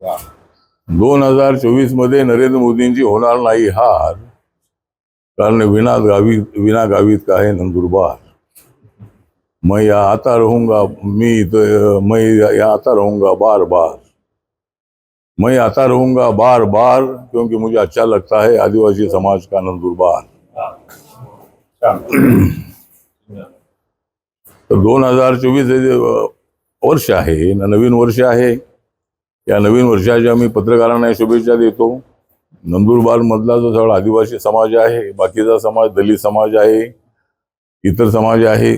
2024 मध्ये नरेंद्र मोदींची होणार नाही हार, कारण विना गावीत का है नंदुरबार. मैं यहाँ आता रहूंगा, मैं यहाँ आता रहूंगा बार बार. मैं आता रहूंगा बार बार क्योंकि मुझे अच्छा लगता है आदिवासी समाज का नंदुरबार. तर 2024 हे वर्ष आहे, नवीन वर्ष आहे. या नवीन वर्षाच्या मी पत्रकारांना शुभेच्छा देतो. नंदुरबार मधला जो सगळा आदिवासी समाज आहे, बाकीचा समाज दलित समाज आहे, इतर समाज आहे,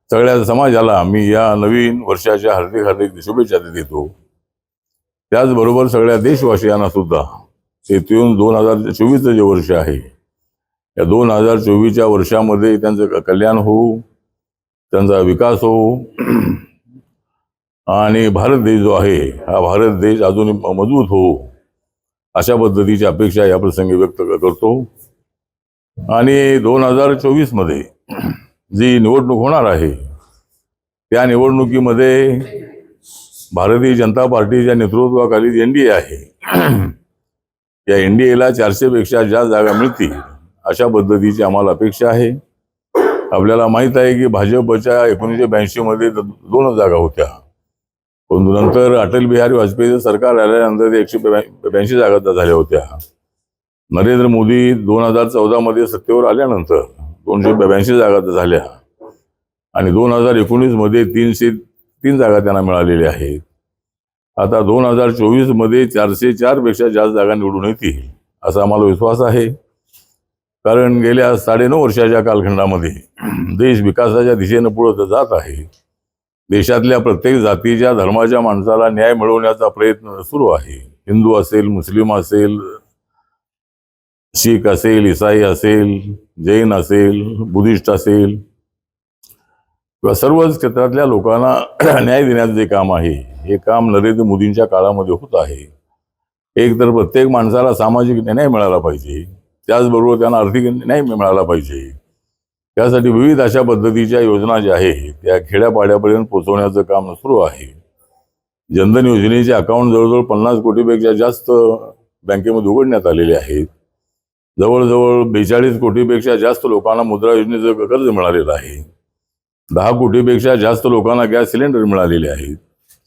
सगळ्या समाजाला मी या नवीन वर्षाच्या हार्दिक हार्दिक शुभेच्छा देतो. त्याचबरोबर सगळ्या देशवासियांना सुद्धा येथून 2024 जे वर्ष आहे, या 2024च्या वर्षामध्ये त्यांचं कल्याण होऊ, त्यांचा विकास होऊ आणि भारत देश जो आहे हा भारत देश अजून मजबूत होऊ, अशा पद्धतीची अपेक्षा या प्रसंगी व्यक्त करतो. आणि 2024 मध्ये जी निवडणूक होणार आहे, त्या निवडणुकीमध्ये भारतीय जनता पार्टीच्या नेतृत्वाखाली एनडीए आहे. या एनडीएला 400 पेक्षा जास्त जागा मिळतील अशा पद्धतीची आम्हाला अपेक्षा आहे. आपल्याला माहित आहे की भाजपच्या 1982 मध्ये 2 जागा होत्या, पण नंतर अटल बिहारी वाजपेयीचं सरकार आल्यानंतर ते 182 जागा झाल्या होत्या. नरेंद्र मोदी 2014 मध्ये सत्तेवर आल्यानंतर 282 जागा झाल्या आणि 2019 मध्ये 303 जागा त्यांना मिळालेल्या आहेत. आता 2024 मध्ये 404 पेक्षा जास्त जागा निवडून येतील असा आम्हाला विश्वास आहे. कारण गेल्या 9.5 वर्षाच्या कालखंडामध्ये देश विकासाच्या दिशेने पुढे जात आहे. देशातल्या प्रत्येक जातीच्या धर्माच्या माणसाला न्याय मिळवण्याचा प्रयत्न सुरू आहे. हिंदू असेल, मुस्लिम असेल, शीख असेल, ईसाई असेल, जैन असेल, बुद्धिस्ट असेल, किंवा सर्वच क्षेत्रातल्या लोकांना न्याय देण्याचं जे काम आहे, हे काम नरेंद्र मोदींच्या काळामध्ये होत आहे. एक तर प्रत्येक माणसाला सामाजिक न्याय मिळाला पाहिजे, त्याचबरोबर त्यांना आर्थिक न्याय मिळाला पाहिजे. त्यासाठी विविध अशा पद्धतीच्या योजना ज्या आहेत त्या खेड्यापाड्यापर्यंत पोहोचवण्याचं काम सुरू आहे. जनधन योजनेचे अकाउंट जवळजवळ 50 कोटीपेक्षा जास्त बँकेमध्ये उघडण्यात आलेले आहेत. जवळजवळ 42 कोटीपेक्षा जास्त लोकांना मुद्रा योजनेचं कर्ज मिळालेलं आहे. 10 कोटीपेक्षा जास्त लोकांना गॅस सिलेंडर मिळालेले आहेत.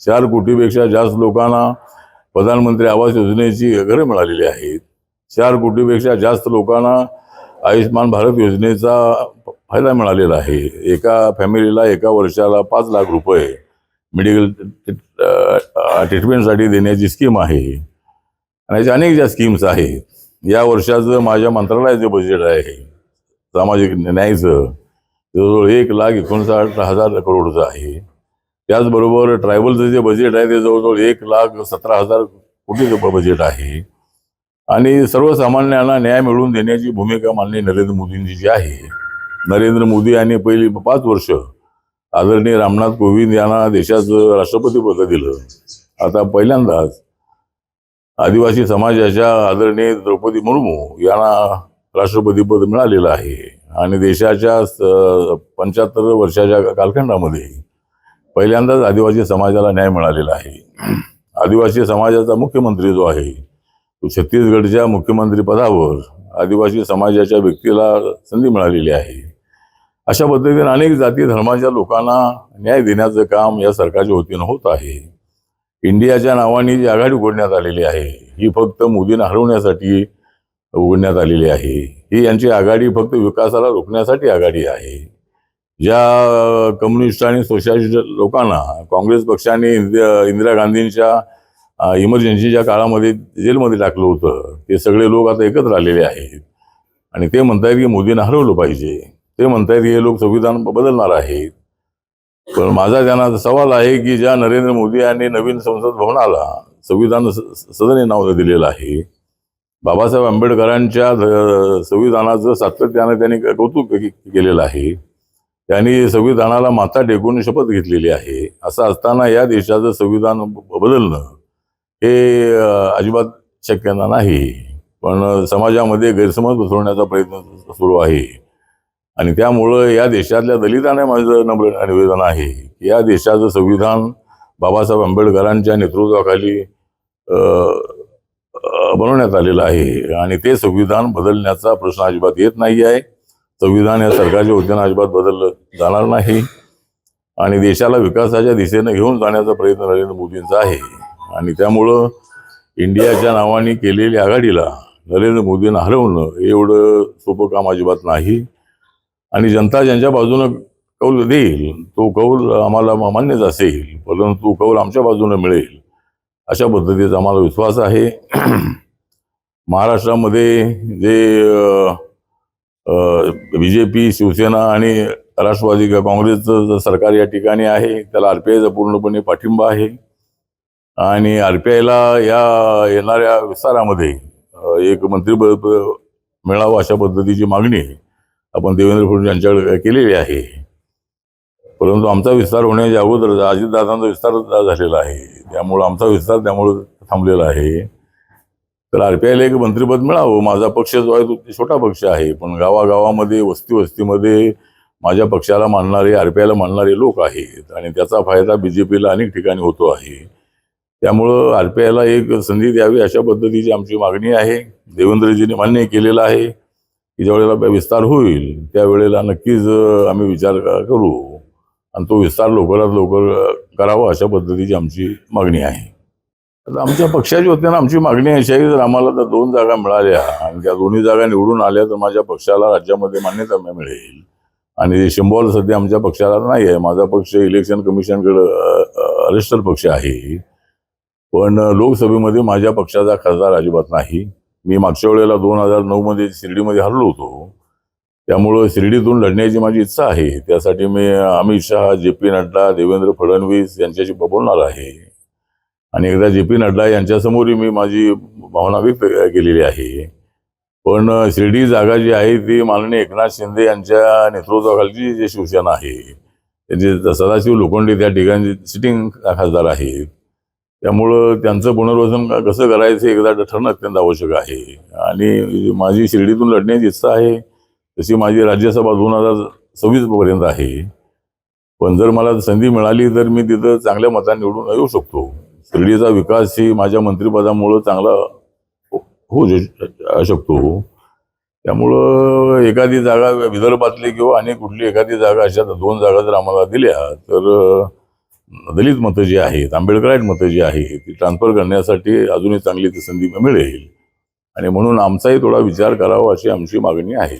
4 कोटीपेक्षा जास्त लोकांना प्रधानमंत्री आवास योजनेची घरे मिळालेली आहेत. 4 कोटीपेक्षा जास्त लोकांना आयुष्यमान भारत योजनेचा फायदा मिळालेला आहे. एका फॅमिलीला एका वर्षाला 5 लाख रुपये मेडिकल ट्रीटमेंटसाठी देण्याची स्कीम आहे. आणि अशा अनेक ज्या स्कीम्स आहेत. या वर्षाचं माझ्या मंत्रालयाचं बजेट आहे सामाजिक न्यायाचं, जवळजवळ 1,59,000 करोडचं आहे. त्याचबरोबर ट्रायबलचं जे बजेट आहे ते जवळजवळ 1,17,000 कोटीचं बजेट आहे. आणि सर्वसामान्यांना न्याय मिळवून देण्याची भूमिका माननीय नरेंद्र मोदींची जी आहे. नरेंद्र मोदी यांनी पहिली 5 वर्ष आदरणीय रामनाथ कोविंद यांना देशाचं राष्ट्रपतीपद दिलं. आता पहिल्यांदाच आदिवासी समाजाच्या आदरणीय द्रौपदी मुर्मू यांना राष्ट्रपतीपद मिळालेलं आहे. आणि देशाच्या 75 वर्षाच्या कालखंडामध्ये पहिल्यांदाच आदिवासी समाजाला न्याय मिळालेला आहे. आदिवासी समाजाचा मुख्यमंत्री जो आहे तो छत्तीसगडच्या मुख्यमंत्री पदावर आदिवासी समाजाच्या व्यक्तीला संधी मिळालेली आहे. अशा पद्धतीने अनेक जाती धर्माच्या लोकांना न्याय देण्याचं काम या सरकारच्या वतीनं होत आहे. इंडियाच्या नावाने जी आघाडी उघडण्यात आलेली आहे ही फक्त मोदींना हरवण्यासाठी उघडण्यात आलेली आहे. ही यांची आघाडी फक्त विकासाला रोखण्यासाठी आघाडी आहे. ज्या कम्युनिस्ट आणि सोशलिस्ट लोकांना काँग्रेस पक्षाने इंदिरा गांधींच्या इमर्जन्सीच्या काळामध्ये जेलमध्ये टाकलं होतं, ते सगळे लोक आता एकत्र आलेले आहेत आणि ते म्हणतायत की मोदींना हरवलं पाहिजे. ते म्हणतायत की हे लोक संविधान बदलणार आहेत. पण माझा त्यांना सवाल आहे की ज्या नरेंद्र मोदी यांनी नवीन संसद भवनाला संविधान सदन हे नाव दिलेलं आहे, बाबासाहेब आंबेडकरांच्या संविधानाचं सातत्यानं त्यांनी कौतुक केलेलं आहे. त्यांनी संविधानाला माथा टेकून शपथ घेतलेली आहे. असं असताना या देशाचं संविधान बदलणं हे अजिबात शक्यता नाही. पण समाजामध्ये गैरसमज पसरवण्याचा प्रयत्न सुरू आहे. आणि त्यामुळं या देशातल्या दलितांना माझं नम्र निवेदन आहे की या देशाचं संविधान बाबासाहेब आंबेडकरांच्या नेतृत्वाखाली बनवण्यात आलेलं आहे आणि ते संविधान बदलण्याचा प्रश्न अजिबात येत नाही आहे. संविधान या सरकारच्या वतीनं अजिबात बदललं जाणार नाही आणि देशाला विकासाच्या दिशेनं घेऊन जाण्याचा प्रयत्न नरेंद्र मोदींचा आहे आणि त्यामुळं इंडियाच्या नावाने केलेल्या आघाडीला नरेंद्र मोदींना हरवणं एवढं सोपं काम अजिबात नाही आणि जनता ज्यांच्या बाजूनं कौल देईल तो कौल आम्हाला मान्यच असेल, परंतु कौल आमच्या बाजूनं मिळेल अशा पद्धतीचा आम्हाला विश्वास आहे. महाराष्ट्रामध्ये जे BJP, शिवसेना आणि राष्ट्रवादी काँग्रेसचं सरकार या ठिकाणी आहे त्याला RPIचा पूर्णपणे पाठिंबा आहे आणि RPIला या येणाऱ्या विस्तारामध्ये एक मंत्रिपद मिळावं अशा पद्धतीची मागणी आपण देवेंद्र फडणवीस यांच्याकडे केलेली आहे. परंतु आमचा विस्तार होण्याच्या अगोदर अजितदादांचा विस्तार झालेला आहे, त्यामुळं आमचा विस्तार त्यामुळं थांबलेला आहे. तर RPIला एक मंत्रिपद मिळावं. माझा पक्ष जो आहे तो छोटा पक्ष आहे, पण गावागावामध्ये वस्तीमध्ये माझ्या पक्षाला मानणारे, RPIला मानणारे लोक आहेत आणि त्याचा फायदा BJPला अनेक ठिकाणी होतो आहे. त्यामुळं RPIला एक संधी द्यावी अशा पद्धतीची आमची मागणी आहे. देवेंद्रजींनी मान्य केलेलं आहे की ज्यावेळेला विस्तार होईल त्यावेळेला नक्कीच आम्ही विचार करू आणि तो विस्तार लवकरात लवकर करावा अशा पद्धतीची आमची मागणी आहे. आता आमच्या पक्षाच्या वतीनं आमची मागणी अशी आहे की जर आम्हाला तर 2 जागा मिळाल्या आणि त्या दोन्ही जागा निवडून आल्या तर माझ्या पक्षाला राज्यामध्ये मान्यता मिळेल आणि सिम्बॉल सध्या आमच्या पक्षाला नाही आहे. माझा पक्ष इलेक्शन कमिशनकडे रजिस्टर पक्ष आहे, पण लोकसभेमध्ये माझ्या पक्षाचा खासदार अजिबात नाही. मी मागच्या वेळेला 2009 शिर्डीमध्ये हरलो होतो, त्यामुळं शिर्डीतून लढण्याची माझी इच्छा आहे. त्यासाठी मी अमित शहा, JP नड्डा, देवेंद्र फडणवीस यांच्याशी बोलणार आहे आणि एकदा JP नड्डा यांच्यासमोरही मी माझी भावना व्यक्त केलेली आहे. पण शिर्डी जागा जी आहे ती माननीय एकनाथ शिंदे यांच्या नेतृत्वाखालची जी शिवसेना आहे त्यांचे सदाशिव लोखंडे त्या ठिकाणी सिटिंग खासदार आहेत, त्यामुळं त्यांचं पुनर्वसन कसं करायचं एकदा ठरणं अत्यंत आवश्यक आहे आणि माझी शिर्डीतून लढण्याची इच्छा आहे. तशी माझी राज्यसभा 2026 पर्यंत आहे, पण जर मला संधी मिळाली तर मी तिथं चांगल्या मताने निवडून येऊ शकतो. शिर्डीचा विकास ही माझ्या मंत्रिपदामुळं चांगला होऊ शकतो. त्यामुळं एखादी जागा विदर्भातली किंवा आणि कुठली एखादी जागा अशा 2 जागा जर आम्हाला दिल्या तर दलित मतं जी आहेत, आंबेडकराईट मतं जी आहेत ती ट्रान्सफर करण्यासाठी अजूनही चांगली ती संधी मिळेल आणि म्हणून आमचाही थोडा विचार करावा अशी आमची मागणी आहे.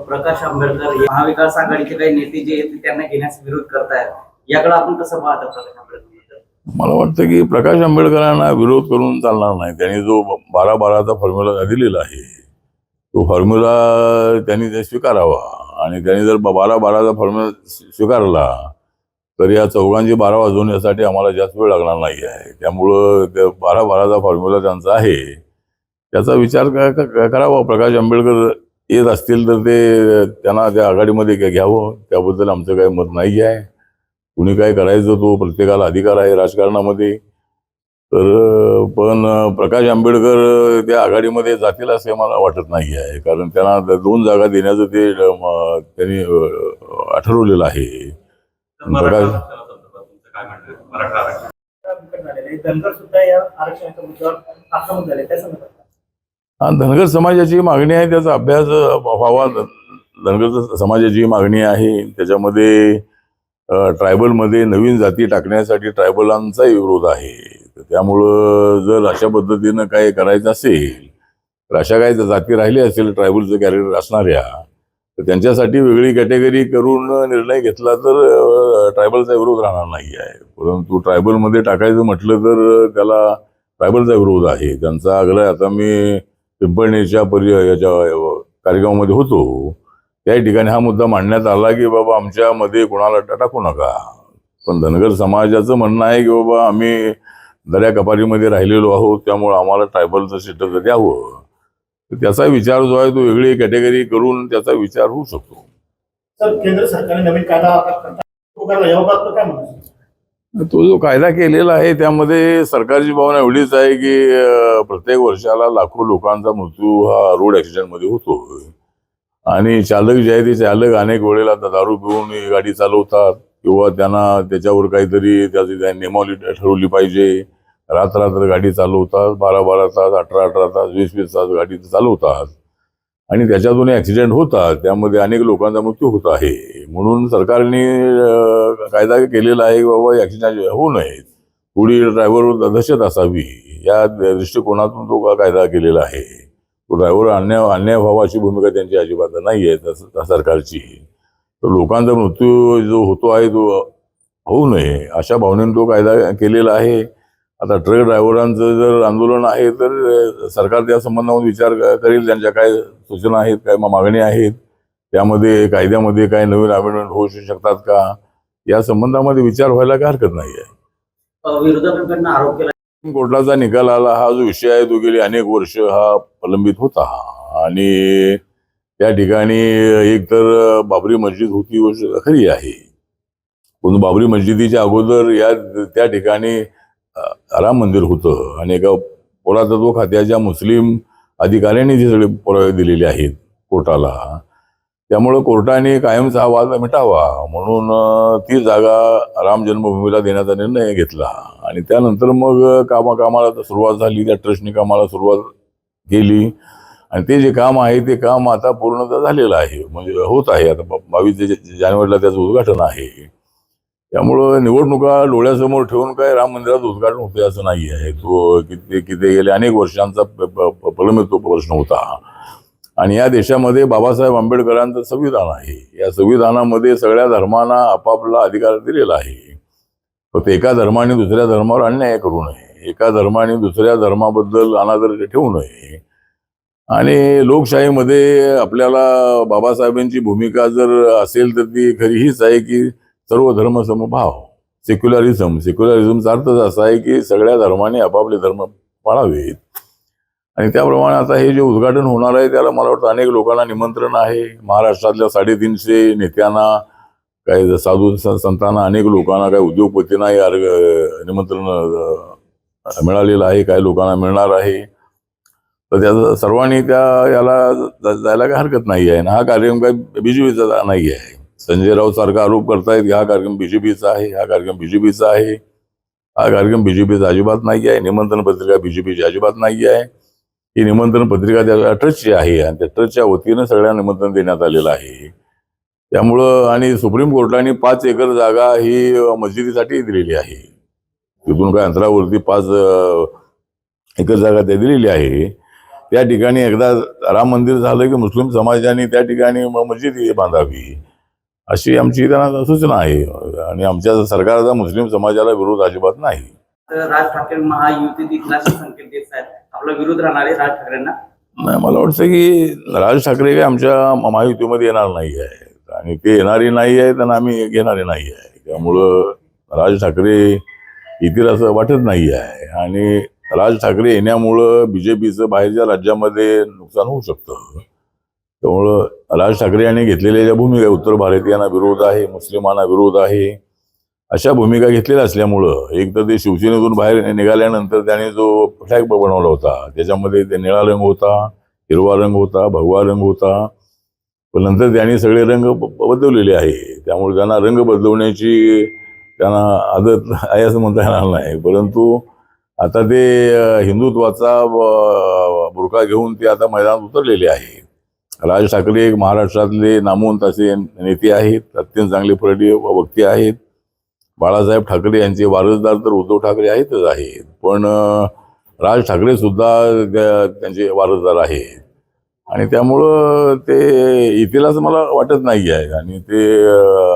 प्रकाश आंबेडकर महाविकास आघाडीचे काही नेते जे आहेत त्यांना घेण्यास विरोध करतायत, याकडे आपण कसं पाहता प्रकाश आंबेडकर? मला वाटतं की प्रकाश आंबेडकरांना विरोध करून चालणार नाही. त्यांनी जो 12-12चा फॉर्म्युला दिलेला आहे तो फॉर्म्युला त्यांनी ते स्वीकारावा आणि त्यांनी जर 12-12चा फॉर्म्युला स्वीकारला तर या चौघांची 12 वाजवण्यासाठी आम्हाला जास्त वेळ लागणार नाही आहे. त्यामुळं 12-12चा फॉर्म्युला त्यांचा आहे त्याचा विचार करावा. प्रकाश आंबेडकर येत असतील तर ते त्यांना त्या आघाडीमध्ये घ्यावं, त्याबद्दल आमचं काही मत नाही आहे. कुणी काय करायचं तो प्रत्येकाला अधिकार आहे राजकारणामध्ये. तर पण प्रकाश आंबेडकर त्या आघाडीमध्ये जातील असं मला वाटत नाही आहे, कारण त्यांना 2 जागा देण्याचं ते त्यांनी ठरवलेलं आहे. प्रकाश धनगर समाजाची मागणी आहे, त्याचा अभ्यास व्हावा. धनगर समाजाची मागणी आहे, त्याच्यामध्ये ट्रायबलमध्ये नवीन जाती टाकण्यासाठी ट्रायबलांचाही विरोध आहे. त्यामुळं जर अशा पद्धतीनं काय करायचं असेल तर अशा काही जाती राहिल्या असेल ट्रायबलचं कॅरेक्टर असणाऱ्या तर त्यांच्यासाठी वेगळी कॅटेगरी करून निर्णय घेतला तर ट्रायबलचा विरोध राहणार नाही आहे. परंतु ट्रायबलमध्ये टाकायचं म्हटलं तर त्याला ट्रायबलचा विरोध आहे. त्यांचा आग्रह आता मी पिंपळनेरच्या याच्या कार्यक्रमामध्ये होतो त्या ठिकाणी हा मुद्दा मांडण्यात आला की बाबा आमच्यामध्ये कोणाला टाकू नका. पण धनगर समाजाचं म्हणणं आहे की बाबा आम्ही दऱ्या कपारीमध्ये राहिलेलो आहोत, त्यामुळे आम्हाला ट्रायबलचं स्टेटस द्यावं. त्याचा विचार जो आहे तो वेगळी कॅटेगरी करून त्याचा विचार होऊ शकतो. सर, केंद्र सरकारने नवीन कायदा काय म्हणतो? तो जो कायदा केलेला आहे त्यामध्ये सरकारची भावना एवढीच आहे की प्रत्येक वर्षाला लाखो लोकांचा मृत्यू हा रोड ऍक्सिडेंटमध्ये होतो आणि चालक जे आहे ते चालक अनेक वेळेला दारू पिऊन गाडी चालवतात, किंवा त्यांना त्याच्यावर काहीतरी त्याची नियमावली ठरवली पाहिजे. रात्र गाडी चालवतात, 12 तास, 18 तास, 20 तास गाडी चालवतात आणि त्याच्यातून ऍक्सिडेंट होतात. त्यामध्ये अनेक लोकांचा मृत्यू होत आहे. म्हणून सरकारने कायदा केलेला आहे की बाबा ऍक्सिडेंट होऊ नये, थोडी ड्रायव्हरवर दहशत असावी, या दृष्टिकोनातून तो कायदा केलेला आहे. तो ड्रायव्हर अन्याय व्हावा अशी भूमिका त्यांची अजिबात नाही आहे सरकारची. तर लोकांचा मृत्यू जो होतो आहे तो होऊ नये अशा भावनेने तो कायदा केलेला आहे. आता ट्रक ड्रायव्हरांचं जर आंदोलन आहे तर सरकार त्या संबंधामध्ये विचार करेल. त्यांच्या काय सूचना आहेत, काय मागणी आहेत, त्यामध्ये कायद्यामध्ये काय नवीन अमेंडमेंट होऊ शकतात का, या संबंधामध्ये विचार व्हायला काही हरकत नाही आहे. विरोधकांकडून आरोप केला कोर्टाचा निकाल आला, हा जो विषय आहे तो गेली अनेक वर्ष हा प्रलंबित होता आणि त्या ठिकाणी एक तर बाबरी मस्जिद होती गोष्ट खरी आहे, पण बाबरी मस्जिदीच्या अगोदर त्या ठिकाणी राम मंदिर होतं आणि एका पुरातत्व खात्याच्या मुस्लिम अधिकाऱ्यांनी जी सगळे पुरावे दिलेले आहेत कोर्टाला. त्यामुळं कोर्टाने कायमचा हा वाद मिटावा म्हणून ती जागा राम जन्मभूमीला देण्याचा निर्णय घेतला आणि त्यानंतर मग कामाला सुरुवात झाली. त्या ट्रस्टने कामाला सुरुवात केली आणि ते जे काम आहे ते काम आता पूर्णतः झालेलं आहे, म्हणजे होत आहे. आता 22 जानेवारीला त्याचं उद्घाटन आहे. त्यामुळं निवडणुका डोळ्यासमोर ठेवून काय राम मंदिराचं उद्घाटन होते असं नाही आहे. तो किती गेले अनेक वर्षांचा प्रलंबित तो प्रश्न होता आणि या देशामध्ये बाबासाहेब आंबेडकरांचं संविधान आहे. या संविधानामध्ये सगळ्या धर्मांना आपापला अधिकार दिलेला आहे. फक्त एका धर्माने दुसऱ्या धर्मावर अन्याय करू नये, एका धर्माने दुसऱ्या धर्माबद्दल अनादर ठेवू नये. आणि लोकशाहीमध्ये आपल्याला बाबासाहेबांची भूमिका जर असेल तर ती खरी हीच आहे की सर्व धर्म समभाव, सेक्युलरिझमचा अर्थच असा आहे की सगळ्या धर्माने आपापले धर्म पाळावेत. आणि त्याप्रमाणे आता हे जे उद्घाटन होणार आहे त्याला मला वाटतं अनेक लोकांना निमंत्रण आहे. महाराष्ट्रातल्या 350 नेत्यांना, काही साधू संतांना, अनेक लोकांना, काही उद्योगपतींना निमंत्रण मिळालेलं आहे, काही लोकांना मिळणार आहे. तर त्याचा सर्वांनी याला जायला काही हरकत नाही आहे. हा कार्यक्रम काही बीजेपीचा नाही आहे. संजय राऊत सारखा आरोप करतायत की हा कार्यक्रम बीजेपीचा आहे, हा कार्यक्रम बीजेपीचा आहे. हा कार्यक्रम बीजेपीचा अजिबात नाही आहे. निमंत्रण पत्रिका बीजेपीची अजिबात नाही आहे. ही निमंत्रण पत्रिका त्या ट्रस्टची आहे आणि त्या ट्रस्टच्या वतीनं सगळ्यांना निमंत्रण देण्यात आलेलं आहे. त्यामुळं आणि सुप्रीम कोर्टाने 5 एकर जागा ही मस्जिदीसाठी दिलेली आहे. तिथून काय अंतरावरती 5 एकर जागा त्या दिलेली आहे. त्या ठिकाणी एकदा राम मंदिर झालं की मुस्लिम समाजाने त्या ठिकाणी मस्जिद बांधावी अशी आमची त्यांना सूचना आहे आणि आमच्या सरकारचा मुस्लिम समाजाला विरोध अजिबात नाही. राज ठाकरे महायुती दिसला संकेत देत आहेत, आपला विरोध राहणार आहे राज ठाकरेंना. नाही, मला वाटतं की राज ठाकरे काही आमच्या महायुतीमध्ये येणार नाही आहे आणि ते येणारे नाही आहेत आणि आम्ही घेणारे नाही आहे. त्यामुळं राज ठाकरे येतील असं वाटत नाही आहे आणि राज ठाकरे येण्यामुळं बीजेपीचं बाहेरच्या राज्यामध्ये नुकसान होऊ शकतं. त्यामुळं राज ठाकरे यांनी घेतलेल्या ज्या भूमिका, उत्तर भारतीयांना विरोध आहे, मुस्लिमांना विरोध आहे, अशा भूमिका घेतलेल्या असल्यामुळं एक तर ते शिवसेनेतून बाहेर निघाल्यानंतर त्याने जो फ्लॅग बनवला होता त्याच्यामध्ये ते निळा रंग होता, हिरवा रंग होता, भगवा रंग होता. पण नंतर त्यांनी सगळे रंग बदललेले आहे. त्यामुळे त्यांना रंग बदलवण्याची त्यांना आदत आहे असं म्हणता येणार नाही. परंतु आता ते हिंदुत्वाचा बुरखा घेऊन ते आता मैदानात उतरलेले आहे. राज ठाकरे एक महाराष्ट्रातले नामवंत असे नेते आहेत, अत्यंत चांगले पराठी वक्ते आहेत. बाळासाहेब ठाकरे यांचे वारसदार तर उद्धव ठाकरे आहेतच आहेत, पण राज ठाकरे सुद्धा त्यांचे वारसदार आहेत आणि त्यामुळं ते येतील असं मला वाटत नाही आहे आणि ते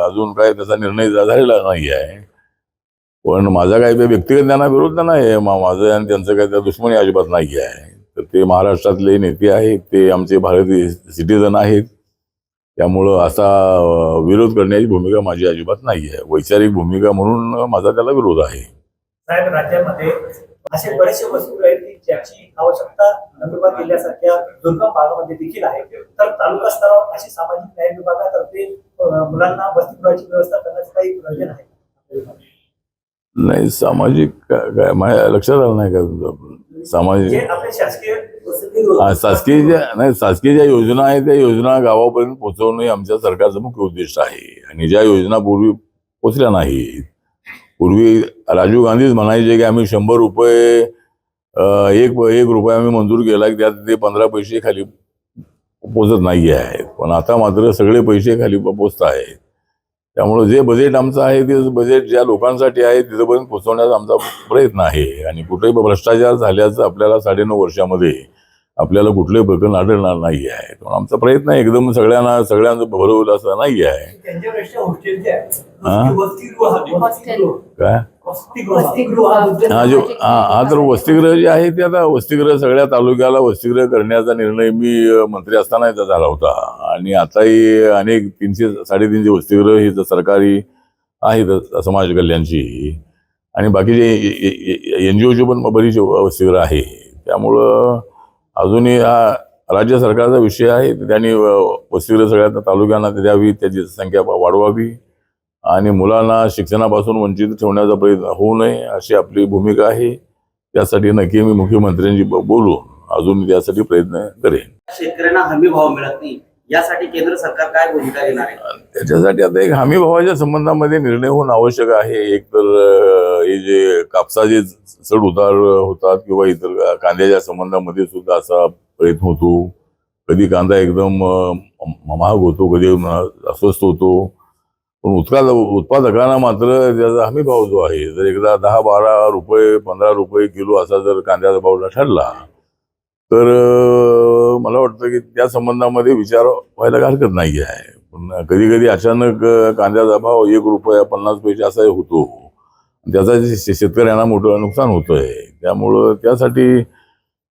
अजून काय त्याचा निर्णय झालेला नाही आहे. पण माझा काही व्यक्तिगत त्यांना विरोध नाही आहे. माझं आणि त्यांचं काही त्या दुश्मनी अजिबात नाही आहे. तर ते महाराष्ट्रातले नेते आहेत, ते आमचे भारतीय सिटीजन आहेत. त्यामुळं असा विरोध करण्याची भूमिका माझी अजिबात नाही आहे. वैचारिक भूमिका म्हणून माझा त्याला विरोध आहे. साहेब, राज्यामध्ये असे बरेचसे वस्तू आहेत की ज्याची आवश्यकता नंदुरबार जिल्ह्यासारख्या दुर्गम भागामध्ये देखील आहे. तर तालुका स्तरावर अशी सामाजिक न्याय विभागातर्फे मुलांना वसतिगृहाची व्यवस्था करण्याचं काही नियोजन आहे? नाही, सामाजिक काय माझ्या लक्षात आलं नाही का? सामाजिक आपले शासकीय शासकीय ज्या योजना आहेत त्या योजना गावापर्यंत पोहोचवणं हे आमच्या सरकारचं मुख्य उद्दिष्ट आहे. आणि ज्या योजना पूर्वी पोचल्या नाहीत. पूर्वी राजीव गांधीच म्हणायचे की आम्ही 100 रुपये एक रुपया आम्ही मंजूर केला की त्यात ते 15 पैसे खाली पोचत नाही आहेत. पण आता मात्र सगळे पैसे खाली पोचत आहेत. त्यामुळे जे बजेट आमचं आहे ते बजेट ज्या लोकांसाठी आहे तिथपर्यंत पोहोचवण्याचा आमचा प्रयत्न आहे. आणि कुठेही भ्रष्टाचार झाल्याचं आपल्याला 9.5 वर्षामध्ये आपल्याला कुठलंही प्रकरण आढळणार नाही आहे. पण आमचा प्रयत्न एकदम सगळ्यांचं भरवलं असं नाही आहे. त्यांच्यापेक्षा हॉस्टेलचे हा? काय हा तर वसतिगृह जे आहे ते आता वसतिगृह सगळ्या तालुक्याला वसतिगृह करण्याचा निर्णय मी मंत्री असताना झाला होता. आणि आताही अनेक 300-350 वसतिगृह ही सरकारी आहेत समाज कल्याणची. आणि बाकीचे NGOची पण बरीच वसतिगृह आहे. त्यामुळं अजूनही हा राज्य सरकारचा विषय आहे. त्यांनी वसतिगृह सगळ्या तालुक्यांना द्यावी, त्याची संख्या वाढवावी आणि मुलांना शिक्षणापासून वंचित ठेवण्याचा प्रयत्न होऊ नये अशी आपली भूमिका आहे. त्यासाठी नक्की मी मुख्यमंत्र्यांशी बोलून अजून त्यासाठी प्रयत्न करेन. शेतकऱ्यांना हमी भाव मिळत नाही, यासाठी केंद्र सरकार काय भूमिका घेणार आहे? त्याच्यासाठी आता एक हमी भावाच्या संबंधामध्ये निर्णय होणं आवश्यक आहे. एक तर हे जे कापसाचे चढ उतार होतात किंवा इतर कांद्याच्या संबंधामध्ये सुद्धा असा प्रयत्न होतो. कधी कांदा एकदम महाग होतो, कधी अस्वस्थ होतो. पण उत्पादकांना मात्र त्याचा हमी भाव जो आहे, जर एकदा 10-12 रुपये 15 रुपये किलो असा जर कांद्याचा भाव ठरला तर मला वाटतं की त्या संबंधामध्ये विचार व्हायला हरकत नाही आहे. पण कधी कधी अचानक कांद्याचा भाव 1 रुपया 50 पैसे असाही होतो. त्याचा शेतकऱ्यांना मोठं नुकसान होतंय. त्यामुळं त्यासाठी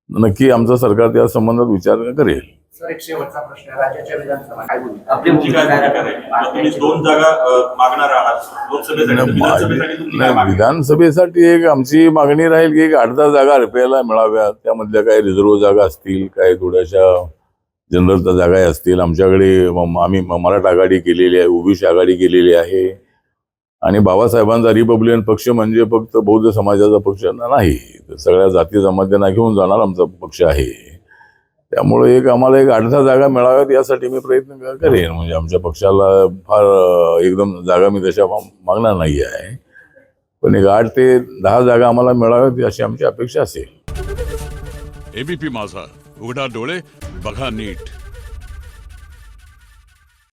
नक्की आमचं सरकार त्या संबंधात विचार करेल. सर, एक शेवटचा प्रश्न आहे. राज्याच्या विधानसभा काय भूमिका? आपली तुमची भूमिका काय काय भूमिका राहील? तुम्ही 2 जागा मागणार आहात लोकसभेसाठी, तर विधानसभेसाठी तुमची काय मागणी? विधानसभेसाठी एक आमची मागणी राहील की एक 8-10 जागा RPIला मिळाव्यात. त्यामधल्या काही रिझर्व्ह जागा असतील, काही थोड्याशा जनरलच्या जागा असतील. आमच्याकडे आम्ही मराठा आघाडी केलेली आहे, ओबीसी आघाडी केलेली आहे. आणि बाबासाहेबांचा रिपब्लिकन पक्ष म्हणजे फक्त बौद्ध समाजाचा पक्ष नाही, तर सगळ्या जाती जमात्यांना घेऊन जाणार आमचा पक्ष आहे. त्यामुळे आम्हाला एक 8-10 जागा मिळाव्यात यासाठी मी प्रयत्न करेन. म्हणजे आमच्या पक्षाला फार एकदम जागा मी तशा मागणार नाही आहे. पण एक 8 ते 10 जागा आम्हाला मिळाव्यात अशी आमची अपेक्षा असेल. ABP माझा, उघडा डोळे बघा नीट.